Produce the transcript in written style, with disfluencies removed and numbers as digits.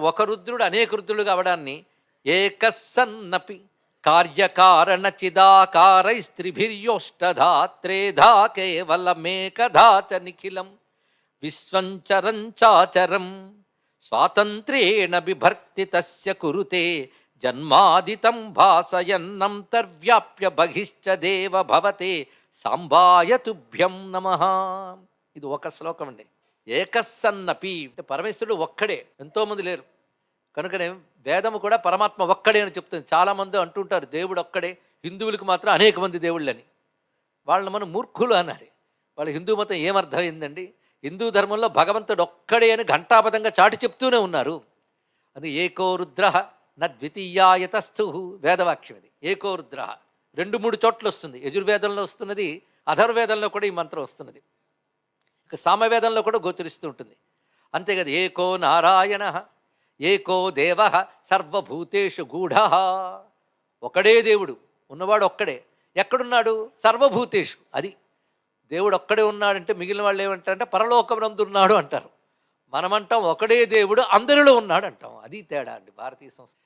ఒక రుద్రుడు అనేక రుద్రులుగా అవడాన్ని ఏకస్సన్నపి కార్యకారణ చిదాకారైస్త్రిభిర్యోష్టధా త్రేధా కేవలమేకధా చ నిఖిలం విశ్వంచరం చాచరం స్వాతంత్ర్యేణ బిభర్తి తస్య కురుతే జన్మాదితం భాసయన్నంతర్వ్యాప్య బహిశ్చ దేవ భవతే సాంబాయ తుభ్యం నమః. ఇది ఒక శ్లోకం అండి. ఏకస్సన్నపి అంటే పరమేశ్వరుడు ఒక్కడే, ఎంతోమంది లేరు. కనుకనే వేదము కూడా పరమాత్మ ఒక్కడే అని చెప్తుంది. చాలామంది అంటుంటారు దేవుడు ఒక్కడే, హిందువులకు మాత్రం అనేక మంది దేవుళ్ళని. వాళ్ళని మనం మూర్ఖులు అనాలి. వాళ్ళ హిందూ మతం ఏమర్థమైందండి? హిందూ ధర్మంలో భగవంతుడు ఒక్కడే అని ఘంటాపథంగా చాటి చెప్తూనే ఉన్నారు. అది ఏకో రుద్ర నద్వితీయాయతస్థు వేదవాక్యం. ఇది ఏకో రుద్ర 2-3 చోట్ల వస్తుంది. యజుర్వేదంలో వస్తున్నది, అథర్వేదంలో కూడా ఈ మంత్రం వస్తున్నది, ఇక సామవేదంలో కూడా గోచరిస్తూ ఉంటుంది. అంతేకాదు ఏకో నారాయణ ఏకో దేవ సర్వభూతేషు గూఢ. ఒకడే దేవుడు, ఉన్నవాడు ఒక్కడే. ఎక్కడున్నాడు? సర్వభూతేషు. అది దేవుడు ఒక్కడే ఉన్నాడంటే మిగిలిన వాళ్ళు ఏమంటారంటే పరలోకమునందు ఉన్నాడు అంటారు. మనమంటాం ఒకడే దేవుడు అందరిలో ఉన్నాడు అంటాం. అది తేడా అండి భారతీయ సంస్కృతి.